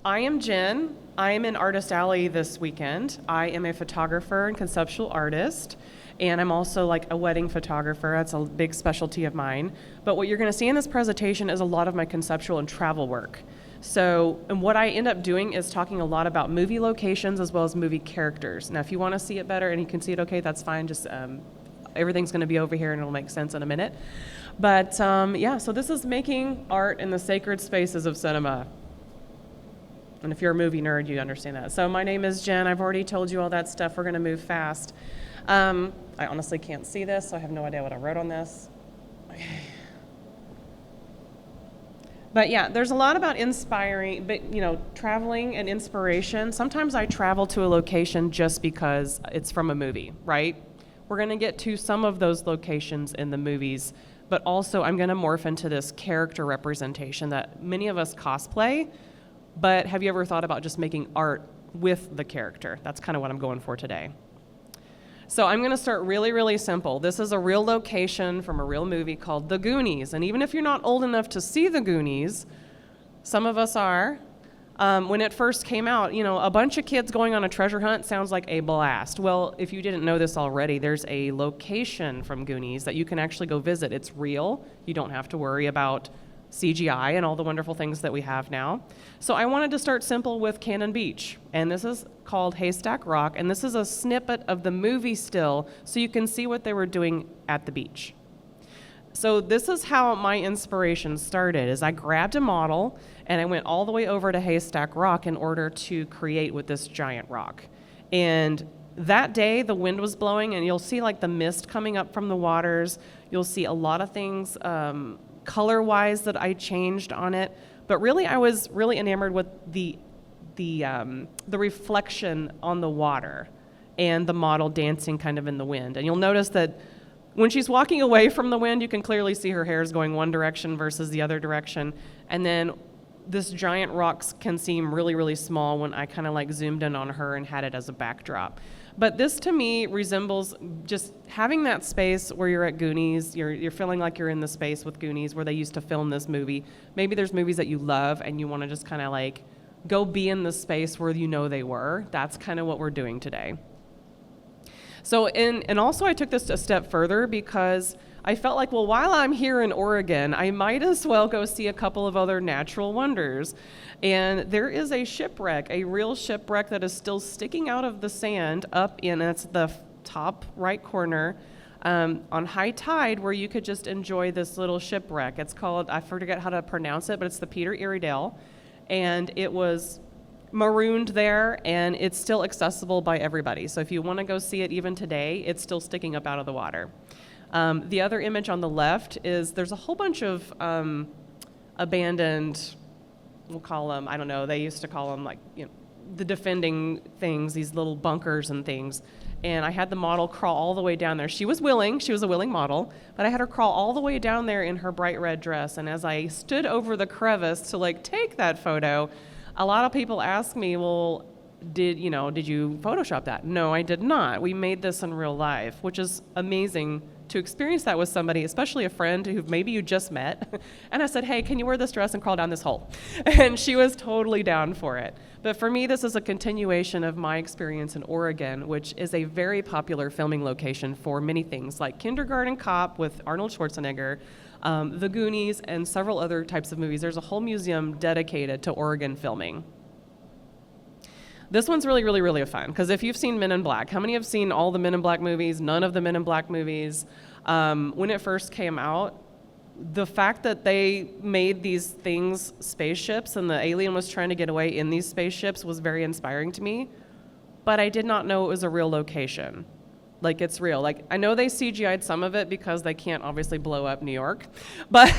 I am Jen. I am in Artist Alley this weekend. I am a photographer and conceptual artist, and I'm also like a wedding photographer. That's a big specialty of mine. But what you're going to see in this presentation is a lot of my conceptual and travel work. So, and what I end up doing is talking a lot about movie locations as well as movie characters. Now, if you want to see it better and you can see it okay, that's fine. Just everything's going to be over here and it'll make sense in a minute. But yeah, so this is making art in the sacred spaces of cinema. And if you're a movie nerd, you understand that. So my name is Jen. I've already told you all that stuff. We're going to move fast. I honestly can't see this, so I have no idea what I wrote on this. Okay. But yeah, there's a lot about inspiring, but traveling and inspiration. Sometimes I travel to a location just because it's from a movie, right? We're going to get to some of those locations in the movies, but also I'm going to morph into this character representation that many of us cosplay. But have you ever thought about just making art with the character? That's kind of what I'm going for today. So I'm going to start really, really simple. This is a real location from a real movie called The Goonies. And even if you're not old enough to see The Goonies, some of us are. When it first came out, a bunch of kids going on a treasure hunt sounds like a blast. Well, if you didn't know this already, there's a location from Goonies that you can actually go visit. It's real. You don't have to worry about CGI and all the wonderful things that we have now. So I wanted to start simple with Cannon Beach, and this is called Haystack Rock, and this is a snippet of the movie still, so you can see what they were doing at the beach. So this is how my inspiration started, is I grabbed a model and I went all the way over to Haystack Rock in order to create with this giant rock. And that day the wind was blowing, and you'll see like the mist coming up from the waters. You'll see a lot of things color-wise that I changed on it, but really I was really enamored with the reflection on the water and the model dancing kind of in the wind. And you'll notice that when she's walking away from the wind, you can clearly see her hair is going one direction versus the other direction. And then this giant rock can seem really, really small when I kind of like zoomed in on her and had it as a backdrop. But this to me resembles just having that space where you're at Goonies, you're feeling like you're in the space with Goonies where they used to film this movie. Maybe there's movies that you love and you want to just kind of like go be in the space where they were. That's kind of what we're doing today. So, and also I took this a step further because I felt like, well, while I'm here in Oregon, I might as well go see a couple of other natural wonders. And there is a shipwreck, a real shipwreck that is still sticking out of the sand it's the top right corner on high tide, where you could just enjoy this little shipwreck. It's called, I forget how to pronounce it, but it's the Peter Iredale. And it was marooned there, and it's still accessible by everybody. So if you want to go see it even today, it's still sticking up out of the water. The other image on the left is there's a whole bunch of abandoned, we'll call them, I don't know, they used to call them like, the defending things, these little bunkers and things. And I had the model crawl all the way down there. She was a willing model, but I had her crawl all the way down there in her bright red dress. And as I stood over the crevice to like take that photo, a lot of people ask me, well, did you Photoshop that? No, I did not. We made this in real life, which is amazing to experience that with somebody, especially a friend who maybe you just met. And I said, hey, can you wear this dress and crawl down this hole? And she was totally down for it. But for me, this is a continuation of my experience in Oregon, which is a very popular filming location for many things like Kindergarten Cop with Arnold Schwarzenegger, The Goonies, and several other types of movies. There's a whole museum dedicated to Oregon filming. This one's really, really, really fun, because if you've seen Men in Black, how many have seen all the Men in Black movies, none of the Men in Black movies? When it first came out, the fact that they made these things spaceships and the alien was trying to get away in these spaceships was very inspiring to me, but I did not know it was a real location. Like, it's real. Like, I know they CGI'd some of it because they can't obviously blow up New York, but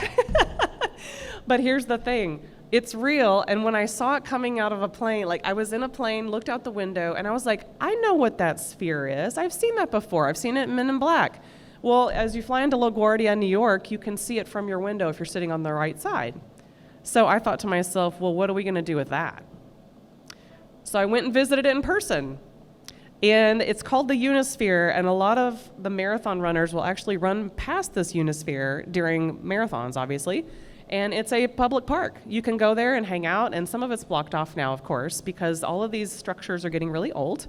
but here's the thing. It's real, and when I saw it coming out of a plane, like I was in a plane, looked out the window, and I was like, I know what that sphere is. I've seen that before. I've seen it in Men in Black. Well, as you fly into LaGuardia, New York, you can see it from your window if you're sitting on the right side. So I thought to myself, well, what are we going to do with that? So I went and visited it in person. And it's called the Unisphere, and a lot of the marathon runners will actually run past this Unisphere during marathons, obviously. And it's a public park. You can go there and hang out, and some of it's blocked off now, of course, because all of these structures are getting really old.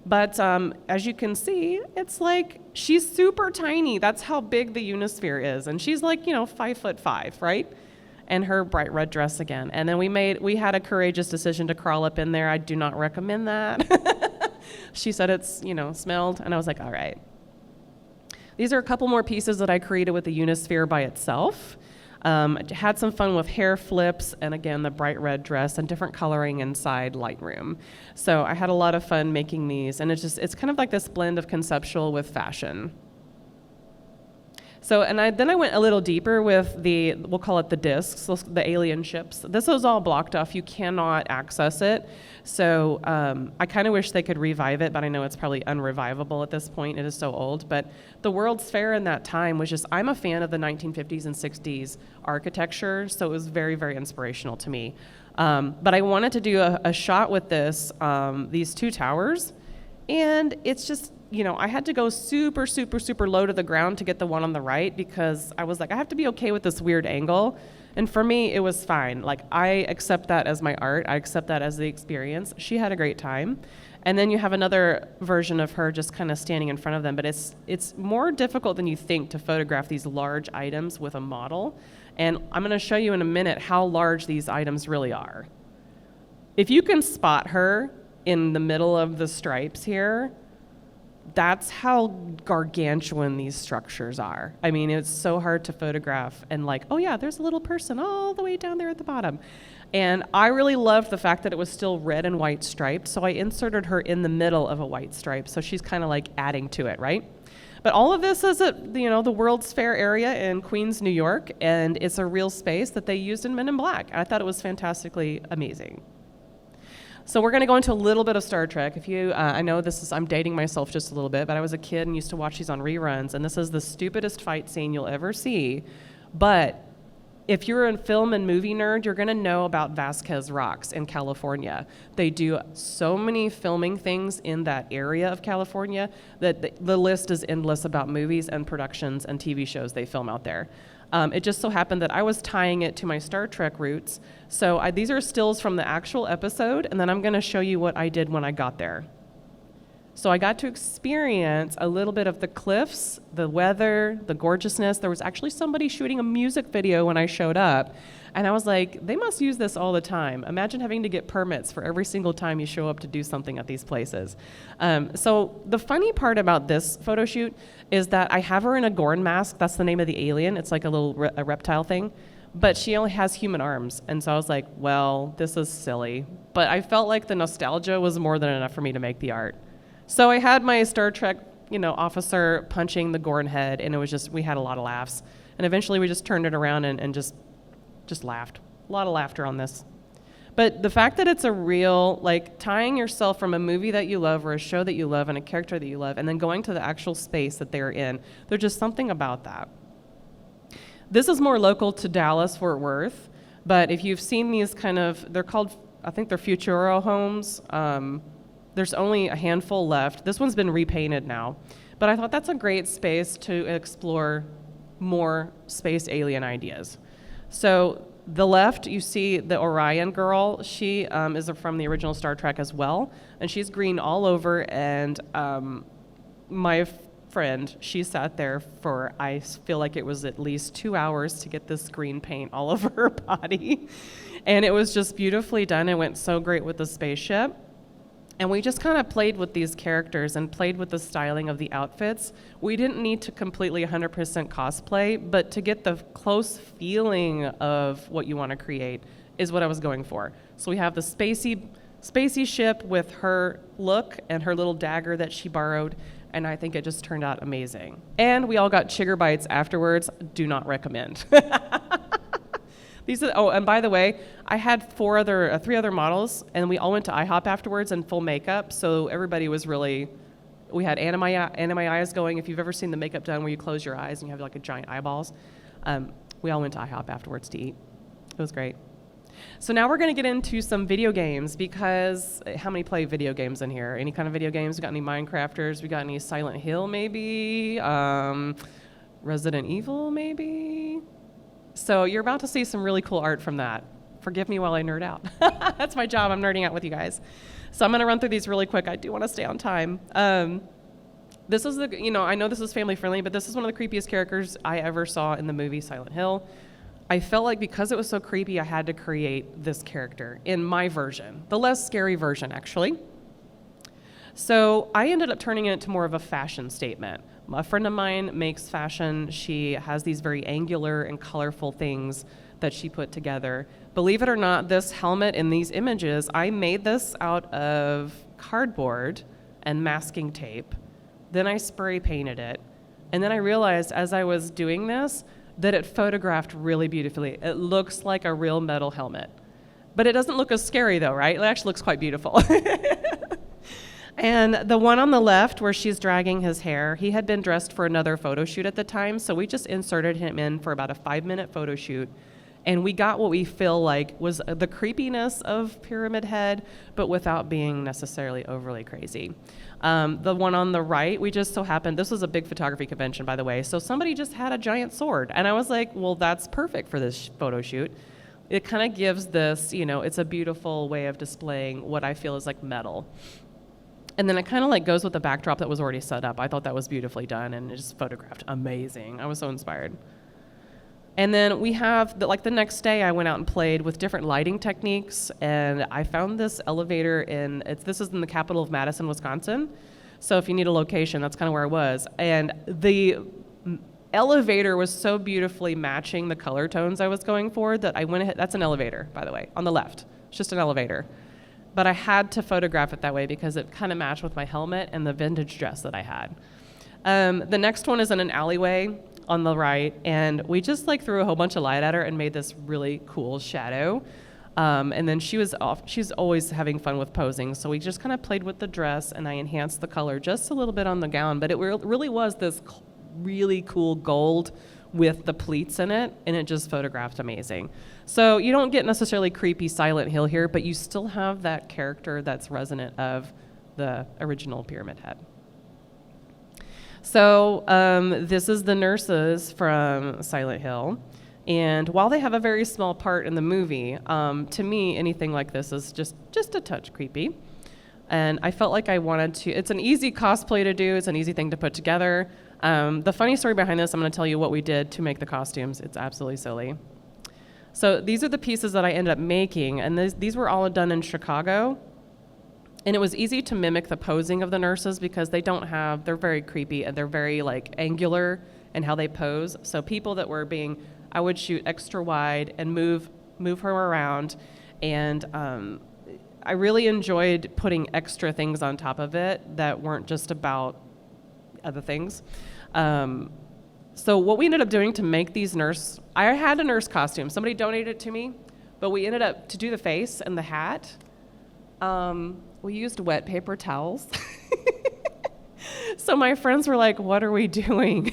But as you can see, it's like she's super tiny. That's how big the Unisphere is. And she's like, 5'5", right? And her bright red dress again. And then we had a courageous decision to crawl up in there. I do not recommend that. She said it's, smelled. And I was like, all right. These are a couple more pieces that I created with the Unisphere by itself. Had some fun with hair flips and again the bright red dress and different coloring inside Lightroom. So I had a lot of fun making these, and it's kind of like this blend of conceptual with fashion. So then I went a little deeper with we'll call it the discs, the alien ships. This is all blocked off. You cannot access it. So I kind of wish they could revive it, but I know it's probably unrevivable at this point. It is so old. But the World's Fair in that time was just, I'm a fan of the 1950s and 60s architecture, so it was very, very inspirational to me. But I wanted to do a shot with these two towers, and it's just, I had to go super, super, super low to the ground to get the one on the right because I was like, I have to be okay with this weird angle. And for me, it was fine. Like, I accept that as my art. I accept that as the experience. She had a great time. And then you have another version of her just kind of standing in front of them. But it's more difficult than you think to photograph these large items with a model. And I'm going to show you in a minute how large these items really are. If you can spot her in the middle of the stripes here, that's how gargantuan these structures are. I mean, it's so hard to photograph and like, oh yeah, there's a little person all the way down there at the bottom. And I really loved the fact that it was still red and white striped, so I inserted her in the middle of a white stripe, so she's kind of like adding to it, right? But all of this is at the World's Fair area in Queens, New York, and it's a real space that they used in Men in Black. And I thought it was fantastically amazing. So we're going to go into a little bit of Star Trek. I know I'm dating myself just a little bit, but I was a kid and used to watch these on reruns, and this is the stupidest fight scene you'll ever see. But if you're a film and movie nerd, you're going to know about Vasquez Rocks in California. They do so many filming things in that area of California that the list is endless about movies and productions and TV shows they film out there. It just so happened that I was tying it to my Star Trek roots. So these are stills from the actual episode, and then I'm going to show you what I did when I got there. So I got to experience a little bit of the cliffs, the weather, the gorgeousness. There was actually somebody shooting a music video when I showed up, and I was like, they must use this all the time. Imagine having to get permits for every single time you show up to do something at these places. So the funny part about this photo shoot is that I have her in a Gorn mask. That's the name of the alien. It's like a little a reptile thing. But she only has human arms. And so I was like, well, this is silly. But I felt like the nostalgia was more than enough for me to make the art. So I had my Star Trek, officer punching the Gorn head, and it was we had a lot of laughs. And eventually we just turned it around and just laughed. A lot of laughter on this. But the fact that it's a real, tying yourself from a movie that you love or a show that you love and a character that you love, and then going to the actual space that they're in, there's just something about that. This is more local to Dallas, Fort Worth, but if you've seen these they're called, I think they're Futuro homes. There's only a handful left. This one's been repainted now. But I thought that's a great space to explore more space alien ideas. So the left, you see the Orion girl. She is from the original Star Trek as well. And she's green all over. And my friend, she sat there for, I feel like it was at least 2 hours to get this green paint all over her body. And it was just beautifully done. It went so great with the spaceship. And we just kind of played with these characters and played with the styling of the outfits. We didn't need to completely 100% cosplay, but to get the close feeling of what you want to create is what I was going for. So we have the spacey ship with her look and her little dagger that she borrowed, and I think it just turned out amazing. And we all got chigger bites afterwards. Do not recommend. And by the way, I had three other models, and we all went to IHOP afterwards in full makeup, so everybody was we had anime eyes going. If you've ever seen the makeup done where you close your eyes and you have a giant eyeballs, we all went to IHOP afterwards to eat. It was great. So now we're going to get into some video games, because how many play video games in here? Any kind of video games? We got any Minecrafters? We got any Silent Hill maybe? Resident Evil maybe? So you're about to see some really cool art from that. Forgive me while I nerd out. That's my job. I'm nerding out with you guys. So I'm going to run through these really quick. I do want to stay on time. This is I know this is family friendly, but this is one of the creepiest characters I ever saw in the movie Silent Hill. I felt like because it was so creepy, I had to create this character in my version, the less scary version, actually. So I ended up turning it to more of a fashion statement. A friend of mine makes fashion. She has these very angular and colorful things that she put together. Believe it or not, this helmet in these images, I made this out of cardboard and masking tape. Then I spray painted it. And then I realized as I was doing this that it photographed really beautifully. It looks like a real metal helmet. But it doesn't look as scary though, right? It actually looks quite beautiful. And the one on the left where she's dragging his hair, he had been dressed for another photo shoot at the time, so we just inserted him in for about a 5-minute photo shoot. And we got what we feel like was the creepiness of Pyramid Head, but without being necessarily overly crazy. The one on the right, we just so happened, this was a big photography convention, by the way, so somebody just had a giant sword. And I was like, well, that's perfect for this photo shoot. It kind of gives this, it's a beautiful way of displaying what I feel is like metal. And then it kind of like goes with the backdrop that was already set up. I thought that was beautifully done, and it just photographed amazing. I was so inspired. And then we have, the next day I went out and played with different lighting techniques, and I found this elevator this is in the capital of Madison, Wisconsin. So if you need a location, that's kind of where I was. And the elevator was so beautifully matching the color tones I was going for that I went ahead, that's an elevator, by the way, on the left. It's just an elevator. But I had to photograph it that way because it kind of matched with my helmet and the vintage dress that I had. The next one is in an alleyway on the right, and we just threw a whole bunch of light at her and made this really cool shadow. And then she's always having fun with posing, so we just kind of played with the dress, and I enhanced the color just a little bit on the gown, but it really was this really cool gold with the pleats in it, and it just photographed amazing. So you don't get necessarily creepy Silent Hill here, but you still have that character that's resonant of the original Pyramid Head. So this is the nurses from Silent Hill. And while they have a very small part in the movie, to me, anything like this is just a touch creepy. And I felt like I wanted to, it's an easy cosplay to do, it's an easy thing to put together. The funny story behind this, I'm going to tell you what we did to make the costumes. It's absolutely silly. So these are the pieces that I ended up making, and these were all done in Chicago. And it was easy to mimic the posing of the nurses because they're very creepy and they're very angular in how they pose. So people that were I would shoot extra wide and move her around. And I really enjoyed putting extra things on top of it that weren't just about other things. So what we ended up doing to make these I had a nurse costume. Somebody donated it to me, but we ended up, to do the face and the hat, we used wet paper towels. So my friends were like, what are we doing?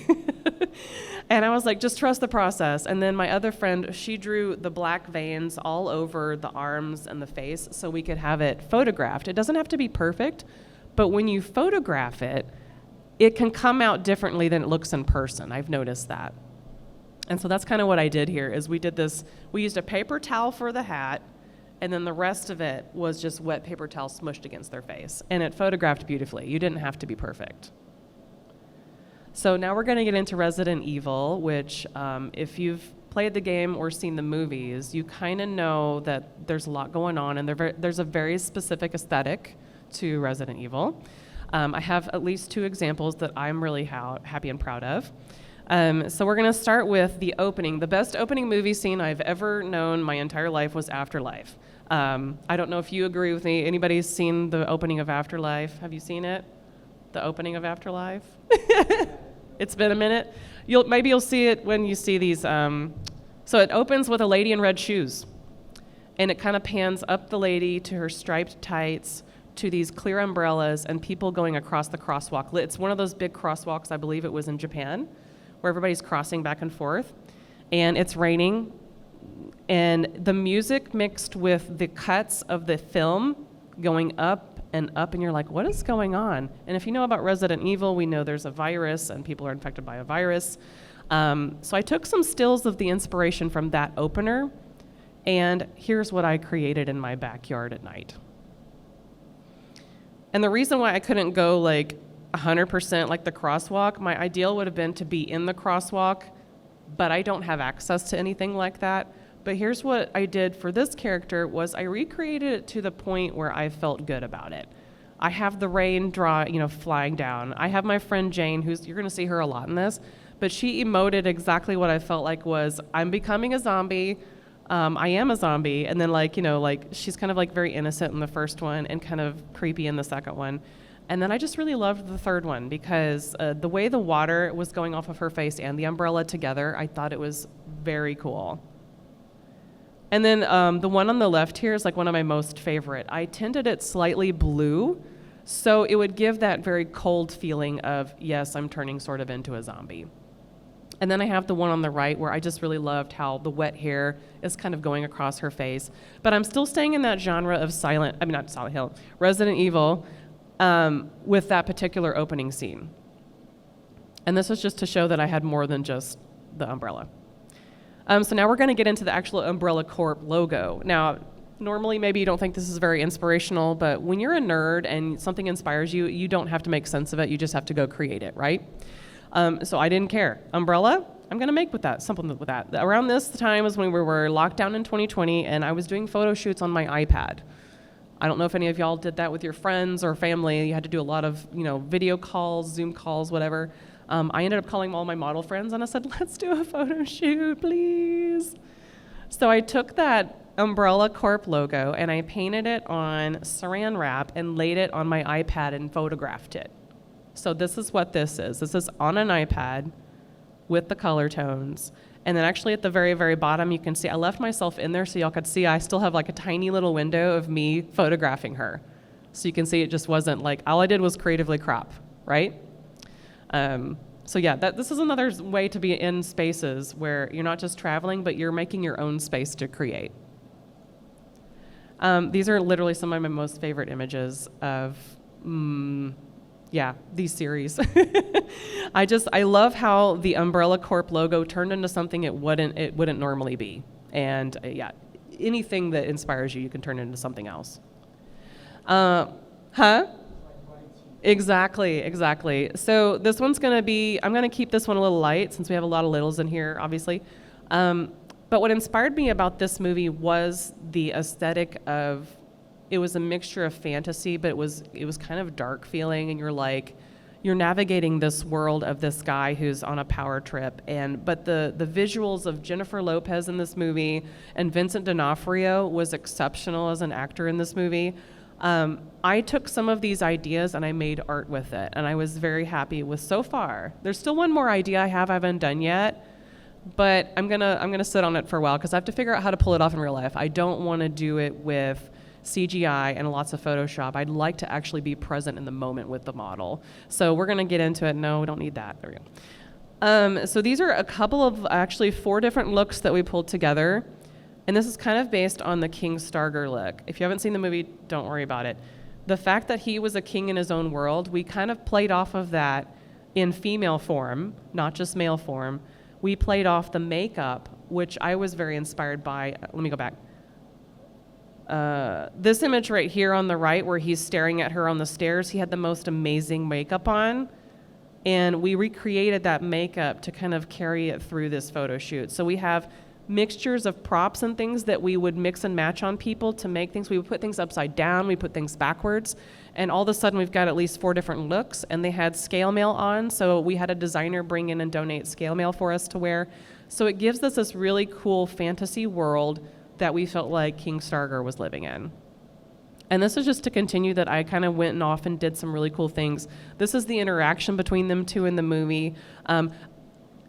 And I was like, just trust the process. And then my other friend, she drew the black veins all over the arms and the face so we could have it photographed. It doesn't have to be perfect, but when you photograph it, it can come out differently than it looks in person. I've noticed that. And so that's kind of what I did here, is we used a paper towel for the hat, and then the rest of it was just wet paper towel smushed against their face. And it photographed beautifully. You didn't have to be perfect. So now we're going to get into Resident Evil, which if you've played the game or seen the movies, you kind of know that there's a lot going on, and there's a very specific aesthetic to Resident Evil. I have at least 2 examples that I'm really happy and proud of. So we're going to start with the opening. The best opening movie scene I've ever known my entire life was Afterlife. I don't know if you agree with me. Anybody's seen the opening of Afterlife? Have you seen it? The opening of Afterlife? It's been a minute. Maybe you'll see it when you see these. So it opens with a lady in red shoes. And it kind of pans up the lady to her striped tights, to these clear umbrellas and people going across the crosswalk. It's one of those big crosswalks, I believe it was in Japan, where everybody's crossing back and forth. And it's raining. And the music mixed with the cuts of the film going up, and you're like, what is going on? And if you know about Resident Evil, we know there's a virus and people are infected by a virus. So I took some stills of the inspiration from that opener, and here's what I created in my backyard at night. And the reason why I couldn't go like 100% like the crosswalk, my ideal would have been to be in the crosswalk, but I don't have access to anything like that. But here's what I did for this character was I recreated it to the point where I felt good about it. I have the rain flying down. I have my friend Jane, you're going to see her a lot in this, but she emoted exactly what I felt like was, I'm becoming a zombie. I am a zombie. And then she's kind of like very innocent in the first one and kind of creepy in the second one. And then I just really loved the third one because the way the water was going off of her face and the umbrella together, I thought it was very cool. And then the one on the left here is like one of my most favorite. I tinted it slightly blue, so it would give that very cold feeling of, yes, I'm turning sort of into a zombie. And then I have the one on the right where I just really loved how the wet hair is kind of going across her face. But I'm still staying in that genre of Resident Evil with that particular opening scene. And this was just to show that I had more than just the umbrella. So now we're going to get into the actual Umbrella Corp logo. Now, normally maybe you don't think this is very inspirational, but when you're a nerd and something inspires you, you don't have to make sense of it. You just have to go create it, right? So I didn't care. Umbrella, I'm going to make something with that. Around this time was when we were locked down in 2020, and I was doing photo shoots on my iPad. I don't know if any of y'all did that with your friends or family. You had to do a lot of, video calls, Zoom calls, whatever. I ended up calling all my model friends, and I said, let's do a photo shoot, please. So I took that Umbrella Corp logo, and I painted it on saran wrap and laid it on my iPad and photographed it. So this is what this is. This is on an iPad with the color tones. And then actually at the very, very bottom, you can see I left myself in there so y'all could see I still have like a tiny little window of me photographing her. So you can see it just wasn't like, all I did was creatively crop, right? So yeah, this is another way to be in spaces where you're not just traveling, but you're making your own space to create. These are literally some of my most favorite images of these series. I love how the Umbrella Corp logo turned into something it wouldn't normally be. And anything that inspires you, you can turn it into something else. Exactly. So this one's I'm going to keep this one a little light since we have a lot of littles in here, obviously. But what inspired me about this movie was the aesthetic of, it was a mixture of fantasy, but it was kind of dark feeling, and you're navigating this world of this guy who's on a power trip, but the visuals of Jennifer Lopez in this movie and Vincent D'Onofrio was exceptional as an actor in this movie. I took some of these ideas and I made art with it, and I was very happy with so far. There's still one more idea I haven't done yet, but I'm gonna sit on it for a while because I have to figure out how to pull it off in real life. I don't want to do it with CGI and lots of Photoshop. I'd like to actually be present in the moment with the model. So we're gonna get into it. No, we don't need that. There we go. So these are a couple of, actually 4 different looks that we pulled together. And this is kind of based on the King Stargher look. If you haven't seen the movie, don't worry about it. The fact that he was a king in his own world, we kind of played off of that in female form, not just male form. We played off the makeup, which I was very inspired by. Let me go back. This image right here on the right where he's staring at her on the stairs, he had the most amazing makeup on. And we recreated that makeup to kind of carry it through this photo shoot. So we have mixtures of props and things that we would mix and match on people to make things. We would put things upside down, we put things backwards, and all of a sudden we've got at least 4 different looks, and they had scale mail on, so we had a designer bring in and donate scale mail for us to wear. So it gives us this really cool fantasy world that we felt like King Stargher was living in. And this is just to continue that I kind of went off and did some really cool things. This is the interaction between them two in the movie.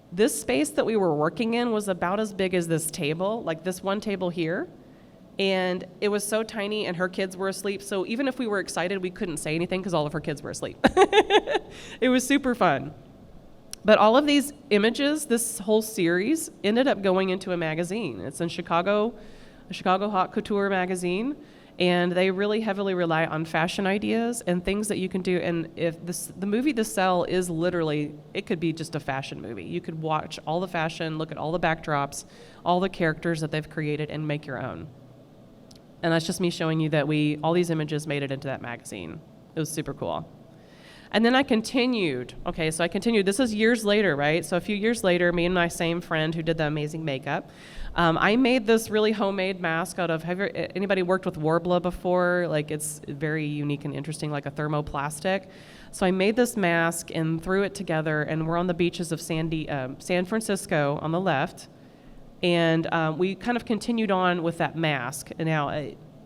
This space that we were working in was about as big as this table, like this one table here. And it was so tiny and her kids were asleep. So even if we were excited, we couldn't say anything because all of her kids were asleep. It was super fun. But all of these images, this whole series, ended up going into a magazine. It's in Chicago, a Chicago Haute Couture magazine. And they really heavily rely on fashion ideas and things that you can do. And if the movie The Cell is literally, it could be just a fashion movie. You could watch all the fashion, look at all the backdrops, all the characters that they've created, and make your own. And that's just me showing you that all these images made it into that magazine. It was super cool. And then I continued. Okay, so I continued. This is years later, right? So a few years later, me and my same friend who did the amazing makeup, I made this really homemade mask out of, anybody worked with Warbler before? Like, it's very unique and interesting, like a thermoplastic. So I made this mask and threw it together, and we're on the beaches of San Francisco on the left. And we kind of continued on with that mask. And now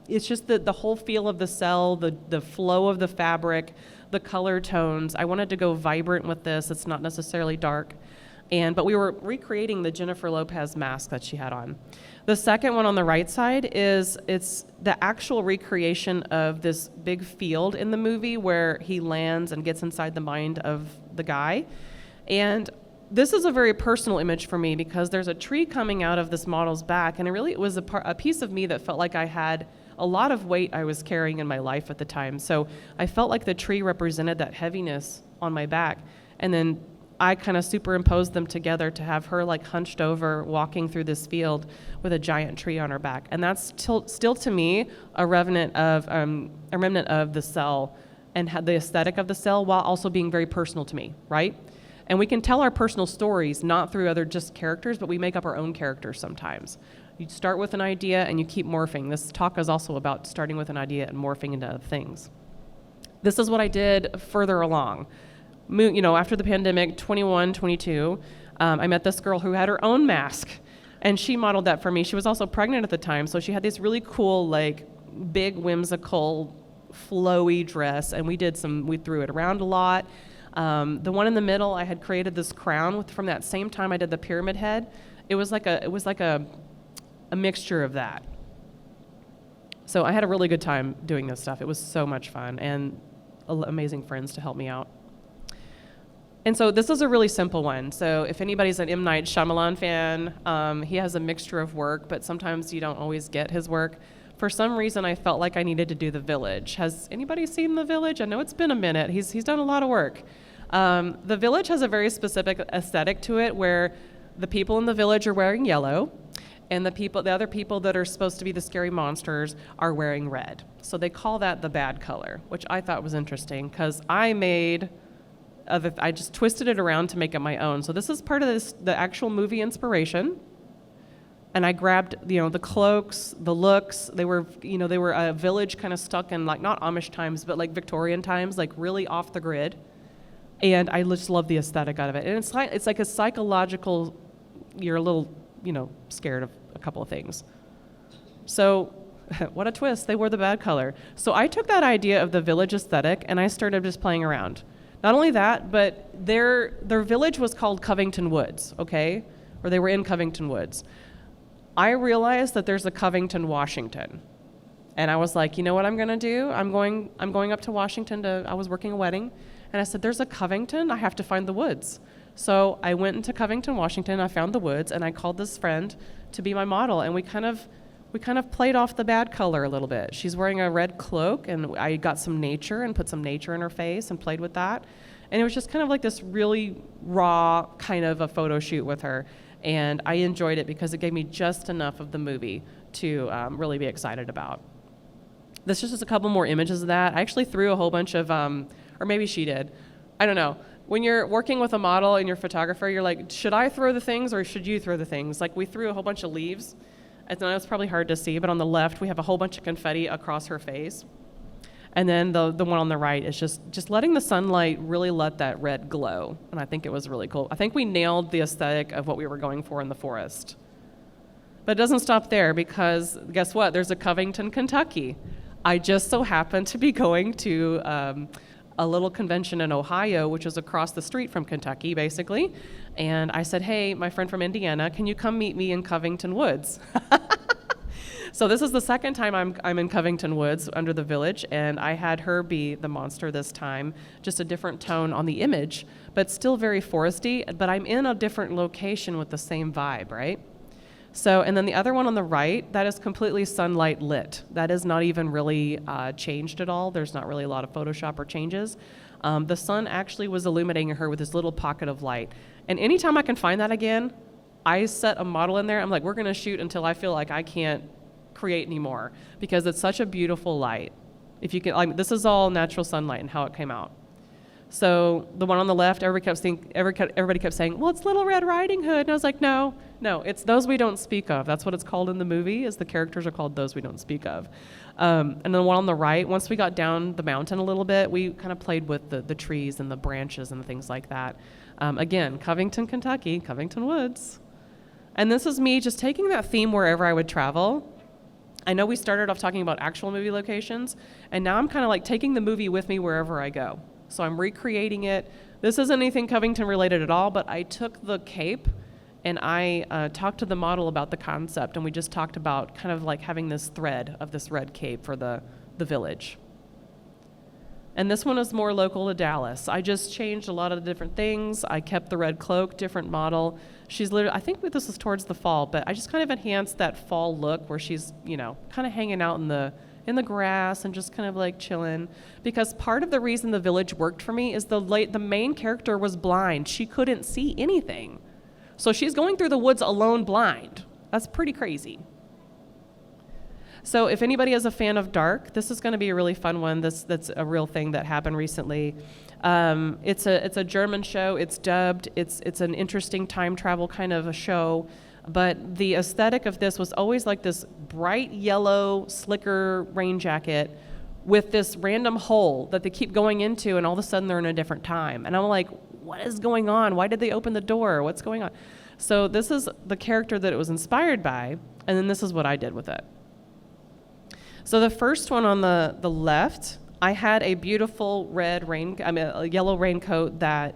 it's just the whole feel of the cell, the flow of the fabric, the color tones. I wanted to go vibrant with this. It's not necessarily dark. But we were recreating the Jennifer Lopez mask that she had on. The second one on the right side it's the actual recreation of this big field in the movie where he lands and gets inside the mind of the guy. And this is a very personal image for me because there's a tree coming out of this model's back, and it was a piece of me that felt like I had a lot of weight I was carrying in my life at the time. So I felt like the tree represented that heaviness on my back. And then I kind of superimposed them together to have her like hunched over walking through this field with a giant tree on her back. And that's still to me a remnant of the cell and had the aesthetic of the cell while also being very personal to me, right? And we can tell our personal stories not through other just characters, but we make up our own characters sometimes. You start with an idea and you keep morphing. This talk is also about starting with an idea and morphing into other things. This is what I did further along. After the pandemic, 21, 22, I met this girl who had her own mask, and she modeled that for me. She was also pregnant at the time, so she had this really cool, like, big, whimsical, flowy dress, and we threw it around a lot. The one in the middle, I had created this crown from that same time I did the pyramid head. It was like a mixture of that. So I had a really good time doing this stuff. It was so much fun, and amazing friends to help me out. And so this is a really simple one. So if anybody's an M. Night Shyamalan fan, he has a mixture of work, but sometimes you don't always get his work. For some reason, I felt like I needed to do The Village. Has anybody seen The Village? I know it's been a minute. He's done a lot of work. The Village has a very specific aesthetic to it where the people in the village are wearing yellow, and the other people that are supposed to be the scary monsters are wearing red. So they call that the bad color, which I thought was interesting because I just twisted it around to make it my own. So this is part of the actual movie inspiration. And I grabbed, the cloaks, the looks. They were a village kind of stuck in, like, not Amish times, but like Victorian times, like really off the grid. And I just love the aesthetic out of it. And it's like a psychological, you're a little, scared of a couple of things. So what a twist. They wore the bad color. So I took that idea of the village aesthetic and I started just playing around. Not only that, but their village was called Covington Woods, okay? Or they were in Covington Woods. I realized that there's a Covington, Washington. And I was like, you know what I'm gonna do? I'm going up to Washington I was working a wedding, and I said, there's a Covington, I have to find the woods. So I went into Covington, Washington, I found the woods, and I called this friend to be my model, and we kind of played off the bad color a little bit. She's wearing a red cloak, and I got some nature and put some nature in her face and played with that. And it was just kind of like this really raw kind of a photo shoot with her. And I enjoyed it because it gave me just enough of the movie to really be excited about. This is just a couple more images of that. I actually threw a whole bunch of, or maybe she did. I don't know. When you're working with a model and you're a photographer, you're like, should I throw the things or should you throw the things? Like, we threw a whole bunch of leaves. I know it's probably hard to see, but on the left, we have a whole bunch of confetti across her face. And then the one on the right is just letting the sunlight really let that red glow. And I think it was really cool. I think we nailed the aesthetic of what we were going for in the forest. But it doesn't stop there because guess what? There's a Covington, Kentucky. I just so happened to be going to a little convention in Ohio, which is across the street from Kentucky, basically. And I said, hey, my friend from Indiana, can you come meet me in Covington Woods? So this is the second time I'm in Covington Woods under the village, and I had her be the monster this time, just a different tone on the image, but still very foresty, but I'm in a different location with the same vibe, right? So, and then the other one on the right, that is completely sunlight lit. That is not even really changed at all. There's not really a lot of Photoshop or changes. The sun actually was illuminating her with this little pocket of light. And anytime I can find that again, I set a model in there. I'm like, we're going to shoot until I feel like I can't create anymore, because it's such a beautiful light. If you can, like, this is all natural sunlight and how it came out. So the one on the left, everybody kept saying, well, it's Little Red Riding Hood. And I was like, no, it's Those We Don't Speak Of. That's what it's called in the movie, is the characters are called Those We Don't Speak Of. And then the one on the right, once we got down the mountain a little bit, we kind of played with the trees and the branches and things like that. Again, Covington, Kentucky, Covington Woods. And this is me just taking that theme wherever I would travel. I know we started off talking about actual movie locations, and now I'm kind of like taking the movie with me wherever I go. So I'm recreating it. This isn't anything Covington related at all, but I took the cape and I talked to the model about the concept, and we just talked about kind of like having this thread of this red cape for the village. And this one is more local to Dallas. I just changed a lot of the different things. I kept the red cloak, different model. She's literally, I think this was towards the fall, but I just kind of enhanced that fall look where she's, kind of hanging out in the grass and just kind of like chilling. Because part of the reason the village worked for me is the main character was blind. She couldn't see anything. So she's going through the woods alone blind. That's pretty crazy. So if anybody is a fan of dark, this is going to be a really fun one. That's a real thing that happened recently. It's a German show. It's dubbed. It's an interesting time travel kind of a show. But the aesthetic of this was always like this bright yellow slicker rain jacket with this random hole that they keep going into, and all of a sudden they're in a different time. And I'm like, what is going on? Why did they open the door? What's going on? So this is the character that it was inspired by, and then this is what I did with it. So the first one on the left, I had a beautiful a yellow raincoat that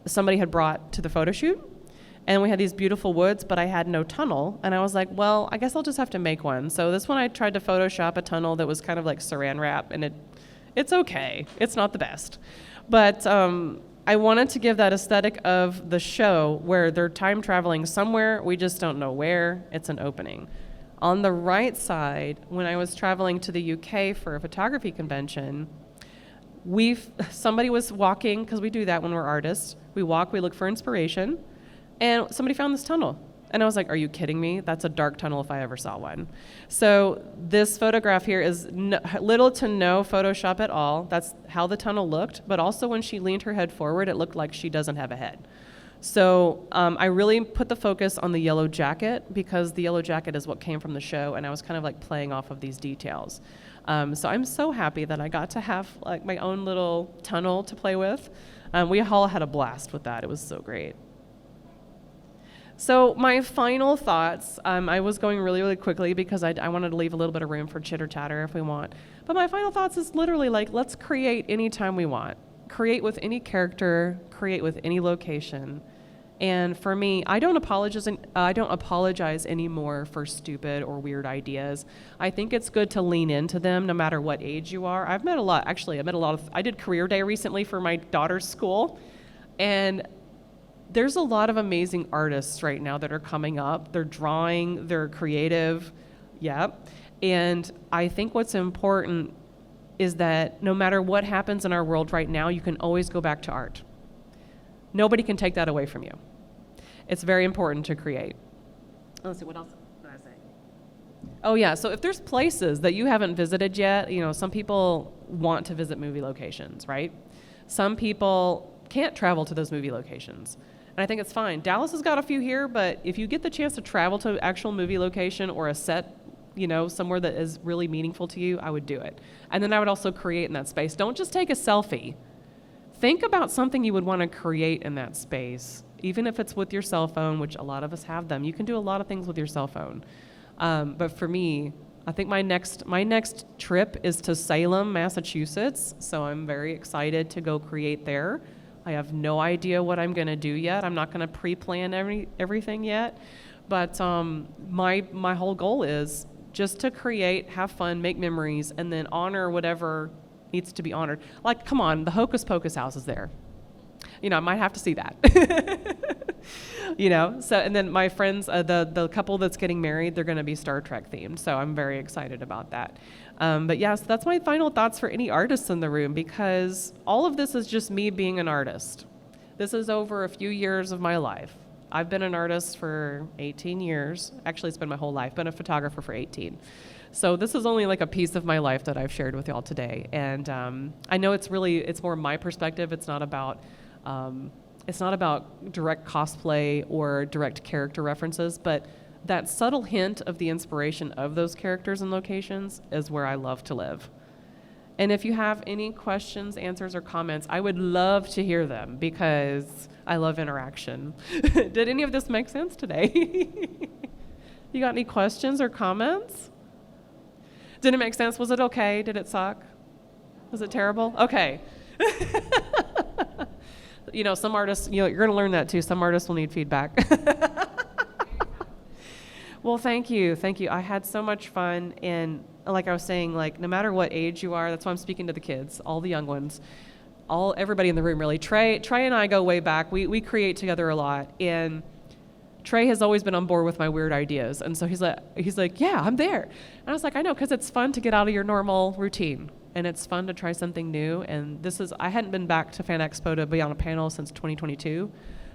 somebody had brought to the photo shoot. And we had these beautiful woods, but I had no tunnel. And I was like, well, I guess I'll just have to make one. So this one I tried to Photoshop a tunnel that was kind of like saran wrap, and it's okay. It's not the best. But I wanted to give that aesthetic of the show where they're time traveling somewhere, we just don't know where. It's an opening. On the right side, when I was traveling to the UK for a photography convention, somebody was walking, because we do that when we're artists. We walk, we look for inspiration. And somebody found this tunnel. And I was like, are you kidding me? That's a dark tunnel if I ever saw one. So this photograph here is little to no Photoshop at all. That's how the tunnel looked. But also when she leaned her head forward, it looked like she doesn't have a head. So I really put the focus on the yellow jacket, because the yellow jacket is what came from the show. And I was kind of like playing off of these details. So I'm so happy that I got to have like my own little tunnel to play with. We all had a blast with that. It was so great. So my final thoughts, I was going really, really quickly because I wanted to leave a little bit of room for chitter chatter if we want. But my final thoughts is literally like, let's create anytime we want. Create with any character, create with any location. And for me, I don't apologize anymore for stupid or weird ideas. I think it's good to lean into them no matter what age you are. I did career day recently for my daughter's school, and there's a lot of amazing artists right now that are coming up. They're drawing, they're creative, and I think what's important is that no matter what happens in our world right now, you can always go back to art. Nobody can take that away from you. It's very important to create. Let's see, what else did I say? Oh yeah, so if there's places that you haven't visited yet, some people want to visit movie locations, right? Some people can't travel to those movie locations. And I think it's fine. Dallas has got a few here, but if you get the chance to travel to an actual movie location or a set, somewhere that is really meaningful to you, I would do it. And then I would also create in that space. Don't just take a selfie. Think about something you would want to create in that space, even if it's with your cell phone, which a lot of us have them. You can do a lot of things with your cell phone. But for me, I think my next trip is to Salem, Massachusetts, so I'm very excited to go create there. I have no idea what I'm going to do yet. I'm not going to pre-plan everything yet. But my whole goal is just to create, have fun, make memories, and then honor whatever needs to be honored. Like, come on, the Hocus Pocus house is there. I might have to see that. So, and then my friends, the couple that's getting married, they're going to be Star Trek themed. So I'm very excited about that. But yes, that's my final thoughts for any artists in the room, because all of this is just me being an artist. This is over a few years of my life. I've been an artist for 18 years. Actually, it's been my whole life. Been a photographer for 18. So this is only like a piece of my life that I've shared with y'all today. And I know it's more my perspective. It's not about direct cosplay or direct character references, but that subtle hint of the inspiration of those characters and locations is where I love to live. And if you have any questions, answers, or comments, I would love to hear them, because I love interaction. Did any of this make sense today? You got any questions or comments? Did it make sense? Was it okay? Did it suck? Was it terrible? Okay. Some artists, you're going to learn that too. Some artists will need feedback. Well, thank you. I had so much fun. And like I was saying, no matter what age you are, that's why I'm speaking to the kids, all the young ones, everybody in the room, really. Trey and I go way back. We create together a lot. And Trey has always been on board with my weird ideas. And so he's like, yeah, I'm there. And I was like, I know, because it's fun to get out of your normal routine. And it's fun to try something new. And I hadn't been back to Fan Expo to be on a panel since 2022,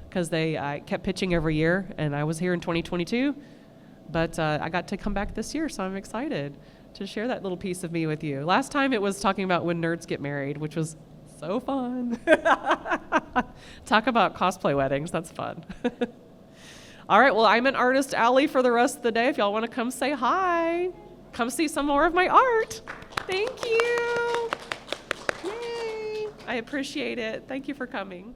because I kept pitching every year, and I was here in 2022. But I got to come back this year, so I'm excited to share that little piece of me with you. Last time it was talking about when nerds get married, which was so fun. Talk about cosplay weddings, that's fun. All right, well, I'm an artist alley for the rest of the day. If y'all want to come say hi, come see some more of my art. Thank you. Yay. I appreciate it. Thank you for coming.